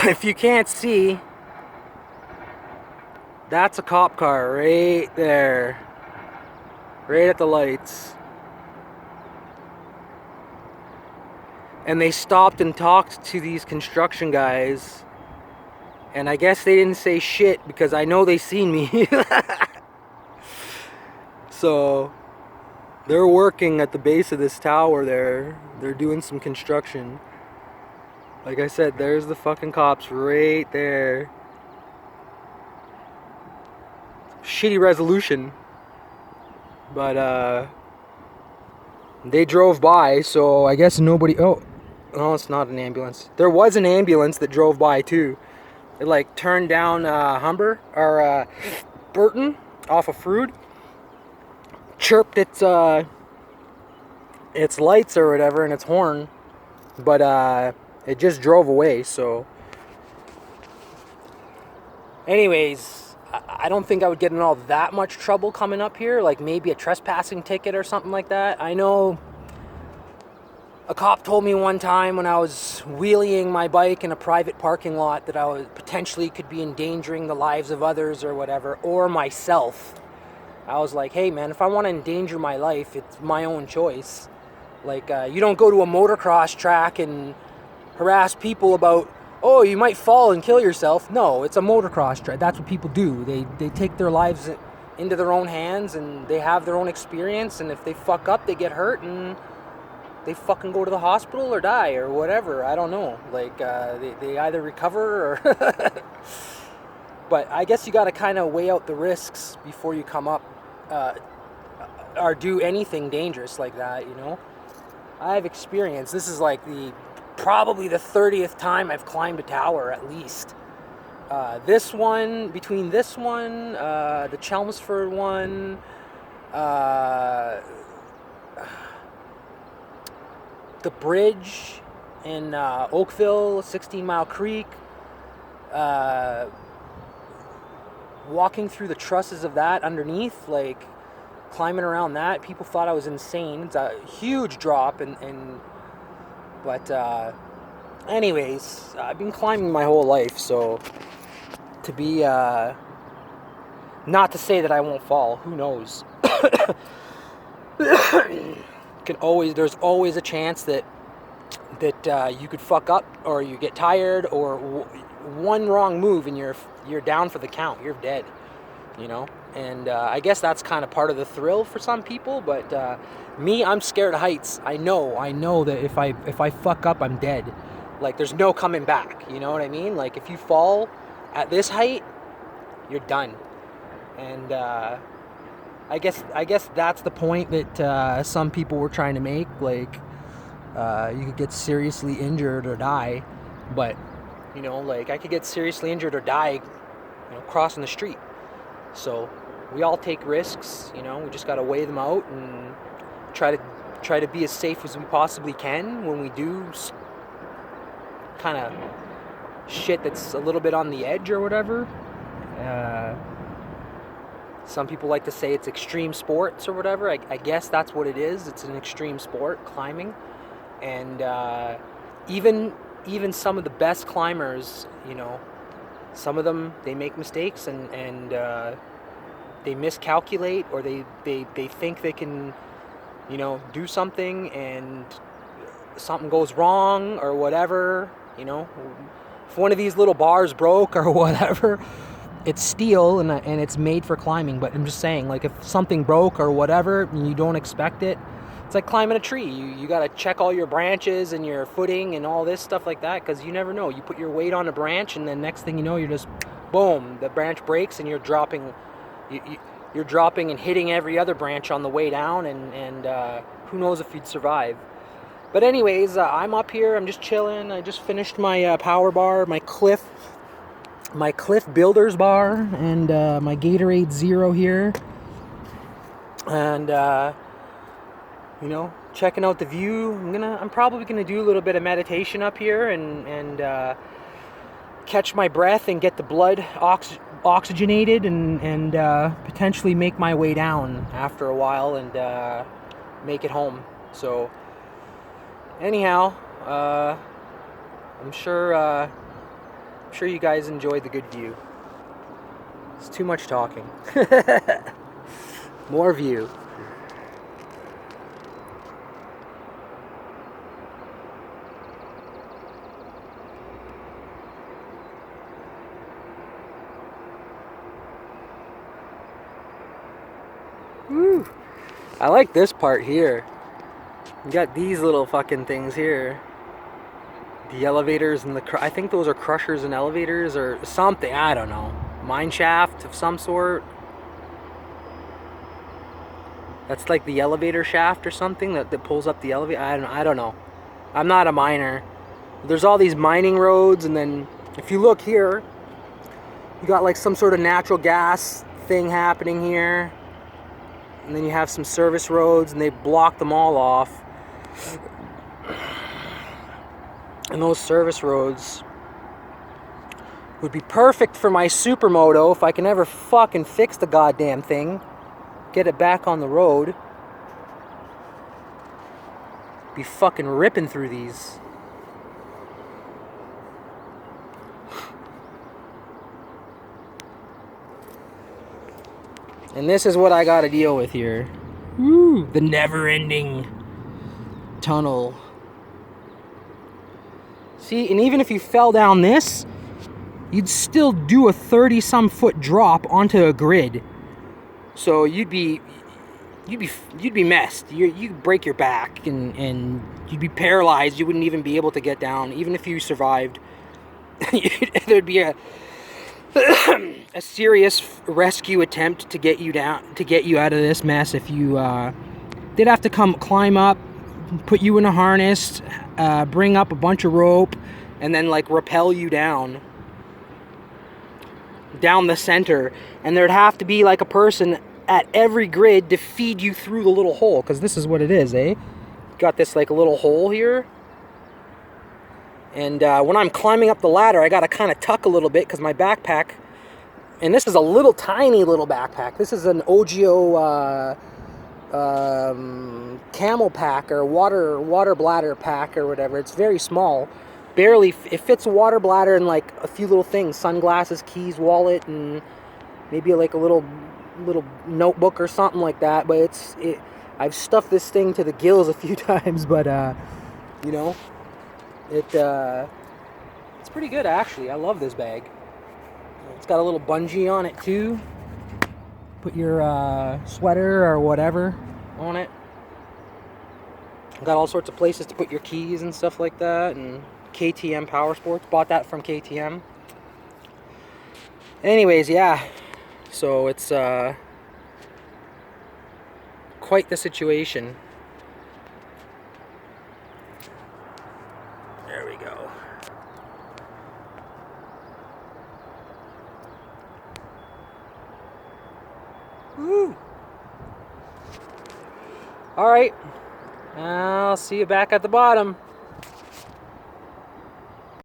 If you can't see, that's a cop car right there. Right at the lights. And they stopped and talked to these construction guys. And I guess they didn't say shit because I know they seen me. So they're working at the base of this tower there. They're doing some construction. Like I said, there's the fucking cops right there. Shitty resolution. But they drove by, so I guess nobody... Oh, no, it's not an ambulance. There was an ambulance that drove by too. It like turned down Humber or Burton off of Frood. Chirped its lights or whatever and its horn, but it just drove away. So, anyways, I don't think I would get in all that much trouble coming up here. Like maybe a trespassing ticket or something like that. I know a cop told me one time when I was wheeling my bike in a private parking lot that I was potentially could be endangering the lives of others or whatever, or myself. I was like, hey man, if I want to endanger my life, it's my own choice. Like, you don't go to a motocross track and harass people about, oh, you might fall and kill yourself. No, it's a motocross track. That's what people do. They take their lives into their own hands and they have their own experience. And if they fuck up, they get hurt and they fucking go to the hospital or die or whatever. I don't know. Like, they either recover or... But I guess you got to kind of weigh out the risks before you come up or do anything dangerous like that, you know. I have experience. This is like probably the 30th time I've climbed a tower at least. This one, between this one, the Chelmsford one, the bridge in Oakville, 16 Mile Creek, walking through the trusses of that underneath, like climbing around that, people thought I was insane. It's a huge drop, but anyways, I've been climbing my whole life, so to be not to say that I won't fall. Who knows? There's always a chance that you could fuck up or you get tired or one wrong move and you're down for the count. You're dead, you know. And I guess that's kind of part of the thrill for some people. But me, I'm scared of heights. I know that if I fuck up, I'm dead. Like there's no coming back. You know what I mean? Like if you fall at this height, you're done. And I guess that's the point that some people were trying to make. Like you could get seriously injured or die, but you know, like I could get seriously injured or die, you know, crossing the street. So we all take risks, you know. We just got to weigh them out and try to be as safe as we possibly can when we do kind of shit that's a little bit on the edge or whatever. Some people like to say it's extreme sports or whatever. I guess that's what it is. It's an extreme sport, climbing. And even some of the best climbers, you know, some of them, they make mistakes and they miscalculate, or they think they can, you know, do something and something goes wrong or whatever, you know. If one of these little bars broke or whatever, it's steel and it's made for climbing. But I'm just saying, like, if something broke or whatever and you don't expect it, it's like climbing a tree. You got to check all your branches and your footing and all this stuff like that, because you never know. You put your weight on a branch and then next thing you know, you're just, boom, the branch breaks and you're dropping and hitting every other branch on the way down, and who knows if you'd survive. But anyways, I'm up here, I'm just chilling. I just finished my power bar, my Cliff Builders bar, and my Gatorade Zero here. And you know, checking out the view. I'm probably gonna do a little bit of meditation up here and catch my breath and get the blood oxygenated and potentially make my way down after a while and make it home. So anyhow, I'm sure I'm sure you guys enjoyed the good view. It's too much talking. More view. Woo! I like this part here. You got these little fucking things here. The elevators and I think those are crushers and elevators or something. I don't know. Mine shaft of some sort. That's like the elevator shaft or something that pulls up the elevator. I don't know. I'm not a miner. There's all these mining roads, and then if you look here, you got like some sort of natural gas thing happening here. And then you have some service roads, and they block them all off. And those service roads would be perfect for my supermoto if I can ever fucking fix the goddamn thing. Get it back on the road. Be fucking ripping through these. And this is what I gotta deal with here. Woo! The never-ending tunnel. See, and even if you fell down this, you'd still do a 30-some foot drop onto a grid. So you'd be messed. You'd break your back and you'd be paralyzed. You wouldn't even be able to get down, even if you survived. There'd be a serious rescue attempt to get you down, to get you out of this mess. If you they'd have to climb up, put you in a harness, bring up a bunch of rope, and then like rappel you down the center. And there'd have to be like a person at every grid to feed you through the little hole, because this is what it is, eh? Got this like a little hole here. And when I'm climbing up the ladder, I gotta kind of tuck a little bit because my backpack, and this is a little tiny little backpack. This is an Ogio camel pack or water bladder pack or whatever. It's very small, barely. It fits a water bladder and like a few little things: sunglasses, keys, wallet, and maybe like a little notebook or something like that. But I've stuffed this thing to the gills a few times, but you know. It's pretty good, actually. I love this bag. It's got a little bungee on it too. Put your sweater or whatever on it. Got all sorts of places to put your keys and stuff like that. And KTM Power Sports. Bought that from KTM. Anyways, yeah. So it's quite the situation. There we go. Woo! All right. I'll see you back at the bottom.